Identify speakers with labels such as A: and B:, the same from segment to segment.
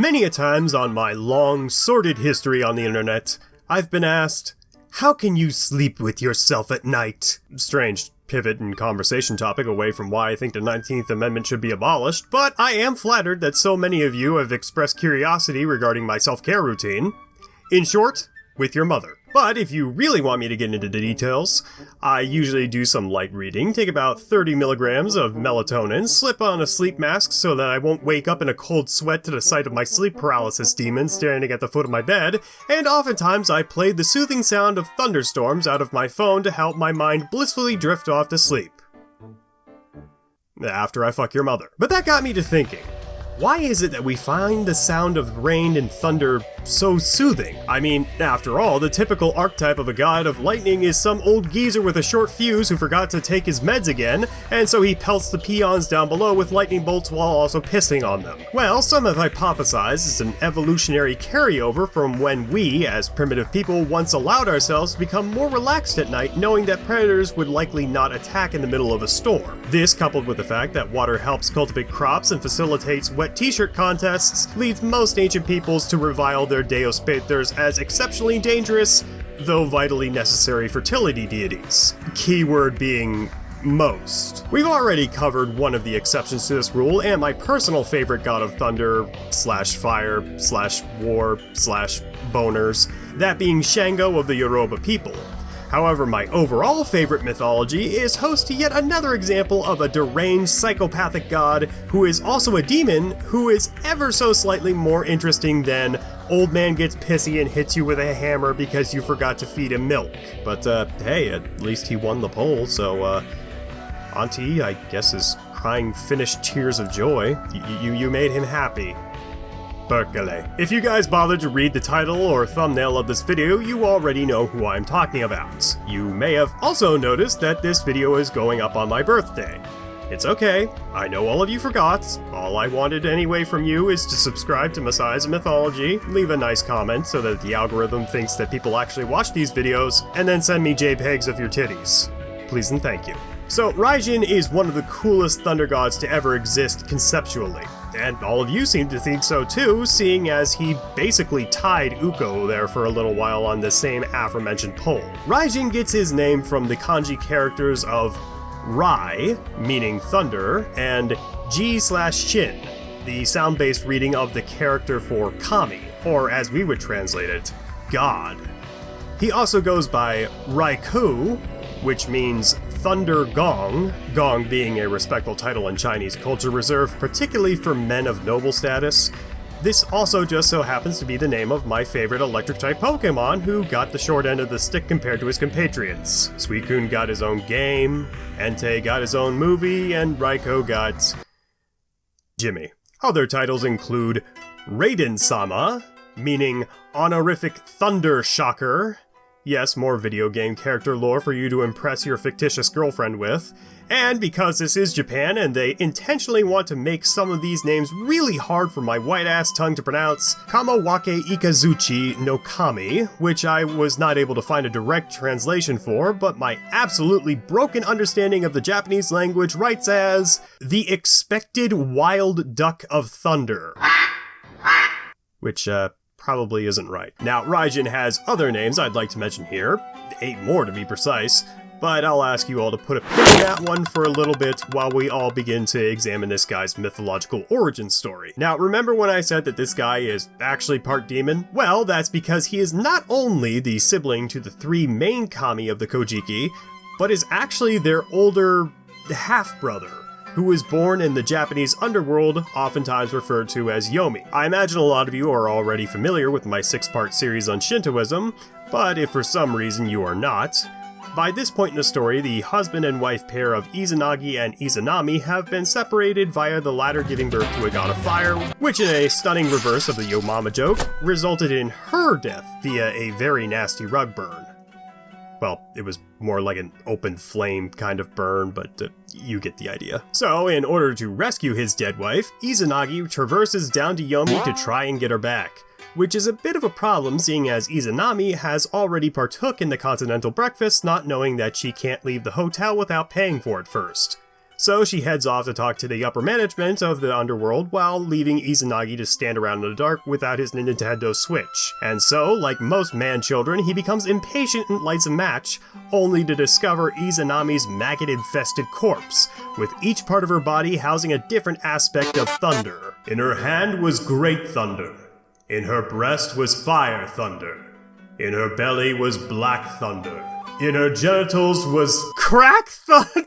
A: Many a times on my long, sordid history on the internet, I've been asked, how can you sleep with yourself at night? Strange pivot and conversation topic away from why I think the 19th Amendment should be abolished, but I am flattered that so many of you have expressed curiosity regarding my self-care routine. In short, with your mother. But if you really want me to get into the details, I usually do some light reading, take about 30 milligrams of melatonin, slip on a sleep mask so that I won't wake up in a cold sweat to the sight of my sleep paralysis demon standing at the foot of my bed, and oftentimes I played the soothing sound of thunderstorms out of my phone to help my mind blissfully drift off to sleep. After I fuck your mother. But that got me to thinking. Why is it that we find the sound of rain and thunder so soothing? I mean, after all, the typical archetype of a god of lightning is some old geezer with a short fuse who forgot to take his meds again, and so he pelts the peons down below with lightning bolts while also pissing on them. Well, some have hypothesized it's an evolutionary carryover from when we, as primitive people, once allowed ourselves to become more relaxed at night, knowing that predators would likely not attack in the middle of a storm. This, coupled with the fact that water helps cultivate crops and facilitates wet t-shirt contests, leads most ancient peoples to revile their Deus Paters as exceptionally dangerous, though vitally necessary fertility deities. Keyword being most. We've already covered one of the exceptions to this rule, and my personal favorite god of thunder, /fire, /war, /boners, that being Shango of the Yoruba people. However, my overall favorite mythology is host to yet another example of a deranged psychopathic god who is also a demon who is ever so slightly more interesting than old man gets pissy and hits you with a hammer because you forgot to feed him milk. But hey, at least he won the poll, so Auntie, I guess, is crying finished tears of joy. You made him happy. Berkeley. If you guys bothered to read the title or thumbnail of this video, you already know who I'm talking about. You may have also noticed that this video is going up on my birthday. It's okay, I know all of you forgot. All I wanted anyway from you is to subscribe to Messiah's Mythology, leave a nice comment so that the algorithm thinks that people actually watch these videos, and then send me JPEGs of your titties. Please and thank you. So, Raijin is one of the coolest thunder gods to ever exist conceptually. And all of you seem to think so too, seeing as he basically tied Ukko there for a little while on the same aforementioned poll. Raijin gets his name from the kanji characters of Rai, meaning thunder, and G/Shin, the sound-based reading of the character for kami, or as we would translate it, god. He also goes by Raikou, which means Thunder Gong, Gong being a respectful title in Chinese culture reserved particularly for men of noble status. This also just so happens to be the name of my favorite electric-type Pokemon who got the short end of the stick compared to his compatriots. Suicune got his own game, Entei got his own movie, and Raikou got Jimmy. Other titles include Raiden-sama, meaning honorific thunder shocker. Yes, more video game character lore for you to impress your fictitious girlfriend with. And because this is Japan and they intentionally want to make some of these names really hard for my white-ass tongue to pronounce, Kamawake Ikazuchi no Kami, which I was not able to find a direct translation for, but my absolutely broken understanding of the Japanese language writes as the expected wild duck of thunder. Which, probably isn't right. Now, Raijin has other names I'd like to mention here, 8 more to be precise, but I'll ask you all to put a pin in that one for a little bit while we all begin to examine this guy's mythological origin story. Now, remember when I said that this guy is actually part demon? Well, that's because he is not only the sibling to the 3 main kami of the Kojiki, but is actually their older half-brother, who was born in the Japanese underworld, oftentimes referred to as Yomi. I imagine a lot of you are already familiar with my 6-part series on Shintoism, but if for some reason you are not, by this point in the story, the husband and wife pair of Izanagi and Izanami have been separated via the latter giving birth to a god of fire, which in a stunning reverse of the Yo Mama joke, resulted in her death via a very nasty rug burn. Well, it was more like an open flame kind of burn, but you get the idea. So, in order to rescue his dead wife, Izanagi traverses down to Yomi to try and get her back, which is a bit of a problem seeing as Izanami has already partook in the continental breakfast, not knowing that she can't leave the hotel without paying for it first. So she heads off to talk to the upper management of the underworld while leaving Izanagi to stand around in the dark without his Nintendo Switch. And so, like most man-children, he becomes impatient and lights a match, only to discover Izanami's maggot-infested corpse, with each part of her body housing a different aspect of thunder. In her hand was great thunder. In her breast was fire thunder. In her belly was black thunder. In her genitals was crack thunder.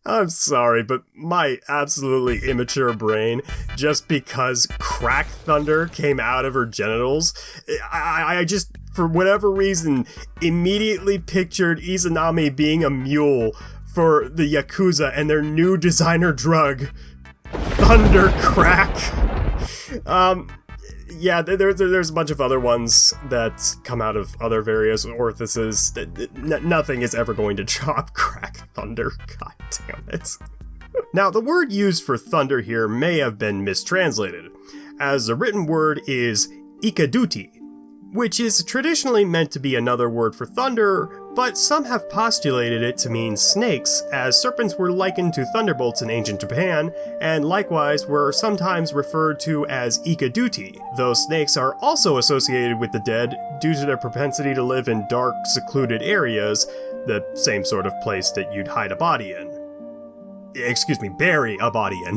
A: I'm sorry, but my absolutely immature brain, just because crack thunder came out of her genitals, I just, for whatever reason, immediately pictured Izanami being a mule for the Yakuza and their new designer drug, Thunder Crack. Yeah, there's a bunch of other ones that come out of other various orifices. Nothing is ever going to top Crack Thunder. God damn it. Now, the word used for thunder here may have been mistranslated, as the written word is ikaduti, which is traditionally meant to be another word for thunder, but some have postulated it to mean snakes, as serpents were likened to thunderbolts in ancient Japan, and likewise were sometimes referred to as ikaduti, though snakes are also associated with the dead due to their propensity to live in dark, secluded areas, the same sort of place that you'd hide a body in. Excuse me, bury a body in.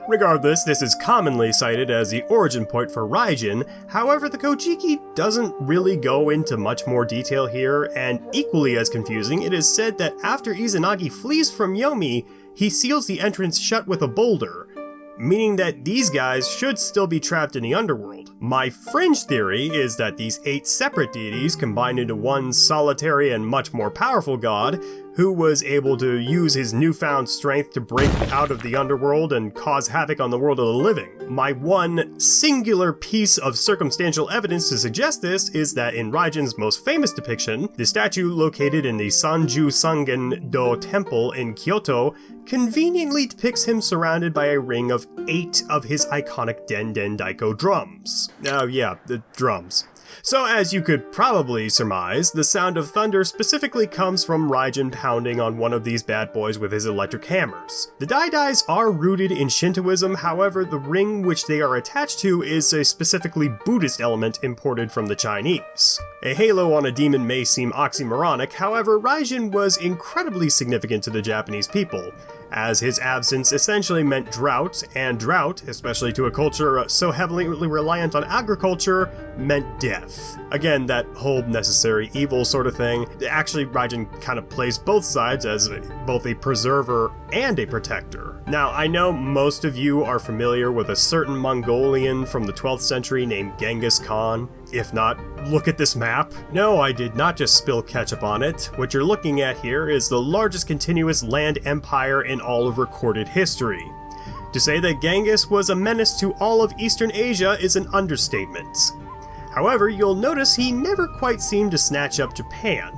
A: Regardless, this is commonly cited as the origin point for Raijin. However, the Kojiki doesn't really go into much more detail here, and equally as confusing, it is said that after Izanagi flees from Yomi, he seals the entrance shut with a boulder, meaning that these guys should still be trapped in the underworld. My fringe theory is that these 8 separate deities combined into one solitary and much more powerful god, who was able to use his newfound strength to break out of the underworld and cause havoc on the world of the living. My one singular piece of circumstantial evidence to suggest this is that in Raijin's most famous depiction, the statue located in the Sanju Sangen-do Temple in Kyoto conveniently depicts him surrounded by a ring of 8 of his iconic Den Daiko drums. Oh yeah, the drums. So as you could probably surmise, the sound of thunder specifically comes from Raijin pounding on one of these bad boys with his electric hammers. The daidais are rooted in Shintoism, however the ring which they are attached to is a specifically Buddhist element imported from the Chinese. A halo on a demon may seem oxymoronic, however Raijin was incredibly significant to the Japanese people, as his absence essentially meant drought, and drought, especially to a culture so heavily reliant on agriculture, meant death. Again, that whole necessary evil sort of thing. Actually, Raijin kind of plays both sides as both a preserver and a protector. Now, I know most of you are familiar with a certain Mongolian from the 12th century named Genghis Khan. If not, look at this map. No, I did not just spill ketchup on it. What you're looking at here is the largest continuous land empire in all of recorded history. To say that Genghis was a menace to all of Eastern Asia is an understatement. However, you'll notice he never quite seemed to snatch up Japan.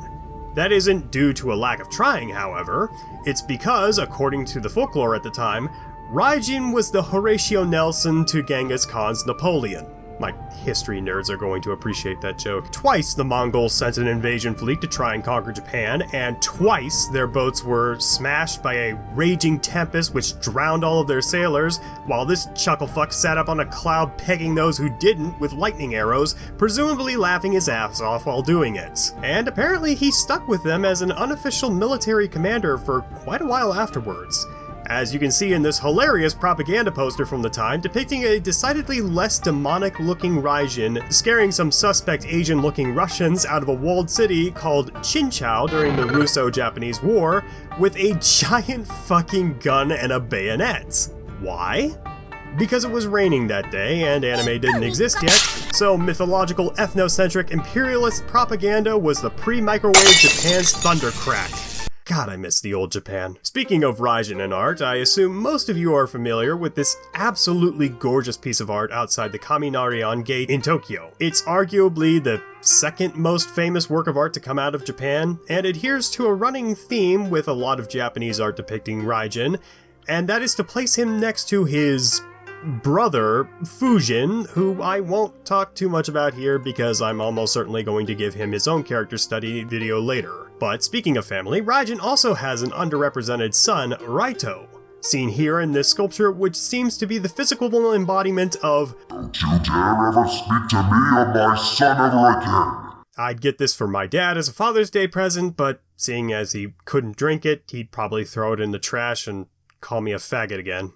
A: That isn't due to a lack of trying, however. It's because, according to the folklore at the time, Raijin was the Horatio Nelson to Genghis Khan's Napoleon. My history nerds are going to appreciate that joke. Twice the Mongols sent an invasion fleet to try and conquer Japan, and twice their boats were smashed by a raging tempest which drowned all of their sailors, while this chucklefuck sat up on a cloud pegging those who didn't with lightning arrows, presumably laughing his ass off while doing it. And apparently he stuck with them as an unofficial military commander for quite a while afterwards, as you can see in this hilarious propaganda poster from the time depicting a decidedly less demonic-looking Raijin scaring some suspect Asian-looking Russians out of a walled city called Chinchou during the Russo-Japanese War with a giant fucking gun and a bayonet. Why? Because it was raining that day and anime didn't exist yet, so mythological ethnocentric imperialist propaganda was the pre-microwave Japan's thundercrack. God, I miss the old Japan. Speaking of Raijin and art, I assume most of you are familiar with this absolutely gorgeous piece of art outside the Kaminari-on Gate in Tokyo. It's arguably the second most famous work of art to come out of Japan, and adheres to a running theme with a lot of Japanese art depicting Raijin, and that is to place him next to his brother, Fujin, who I won't talk too much about here because I'm almost certainly going to give him his own character study video later. But speaking of family, Raijin also has an underrepresented son, Raito, seen here in this sculpture, which seems to be the physical embodiment of
B: "Don't you dare ever speak to me or my son ever again."
A: I'd get this for my dad as a Father's Day present, but seeing as he couldn't drink it, he'd probably throw it in the trash and call me a faggot again.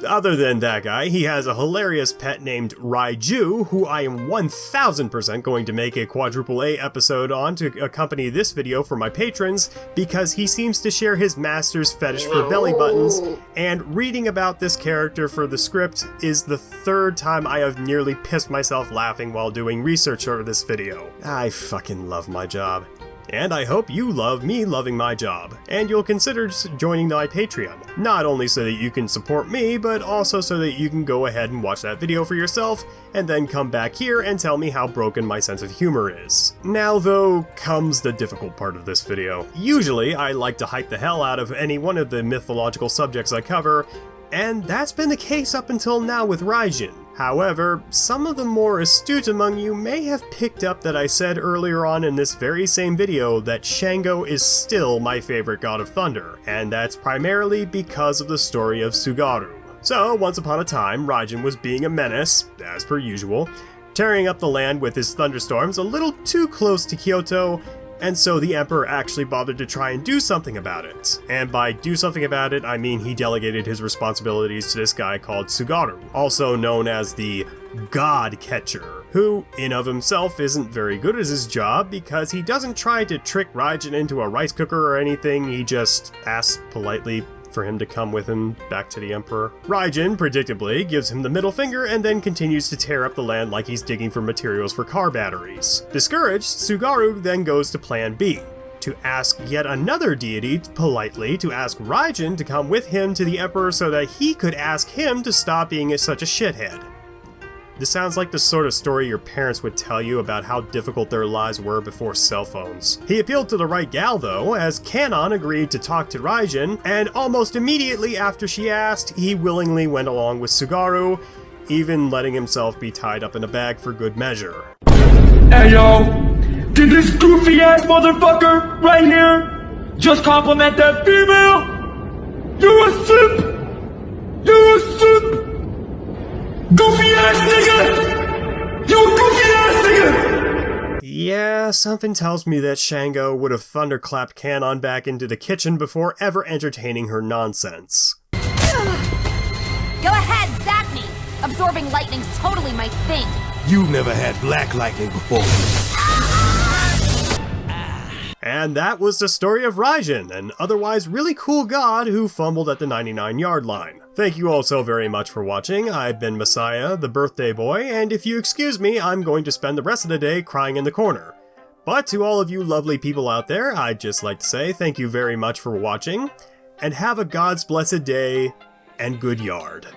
A: Other than that guy, he has a hilarious pet named Raiju, who I am 1000% going to make a quadruple A episode on to accompany this video for my patrons, because he seems to share his master's fetish for belly buttons, and reading about this character for the script is the third time I have nearly pissed myself laughing while doing research over this video. I fucking love my job. And I hope you love me loving my job, and you'll consider joining my Patreon, not only so that you can support me, but also so that you can go ahead and watch that video for yourself, and then come back here and tell me how broken my sense of humor is. Now though, comes the difficult part of this video. Usually, I like to hype the hell out of any one of the mythological subjects I cover, and that's been the case up until now with Raijin. However, some of the more astute among you may have picked up that I said earlier on in this very same video that Shango is still my favorite god of thunder, and that's primarily because of the story of Tsugaru. So, once upon a time, Raijin was being a menace, as per usual, tearing up the land with his thunderstorms a little too close to Kyoto, and so the Emperor actually bothered to try and do something about it. And by do something about it, I mean he delegated his responsibilities to this guy called Tsugaru, also known as the God Catcher, who in of himself isn't very good at his job because he doesn't try to trick Raijin into a rice cooker or anything, he just asks politely for him to come with him back to the Emperor. Raijin, predictably, gives him the middle finger and then continues to tear up the land like he's digging for materials for car batteries. Discouraged, Tsugaru then goes to plan B, to ask yet another deity politely to ask Raijin to come with him to the Emperor so that he could ask him to stop being such a shithead. This sounds like the sort of story your parents would tell you about how difficult their lives were before cell phones. He appealed to the right gal though, as Kanon agreed to talk to Raijin, and almost immediately after she asked, he willingly went along with Tsugaru, even letting himself be tied up in a bag for good measure.
C: Hey yo, did this goofy ass motherfucker right here just compliment that female? You're a simp! You're a simp! Goofy ass nigga! You goofy ass nigga!
A: Yeah, something tells me that Shango would have thunderclapped Kanon back into the kitchen before ever entertaining her nonsense.
D: Go ahead, zap me! Absorbing lightning's totally my thing.
E: You never had black lightning before.
A: And that was the story of Raijin, an otherwise really cool god who fumbled at the 99-yard line. Thank you all so very much for watching. I've been Messiah, the birthday boy, and if you excuse me, I'm going to spend the rest of the day crying in the corner. But to all of you lovely people out there, I'd just like to say thank you very much for watching, and have a God's blessed day, and good yard.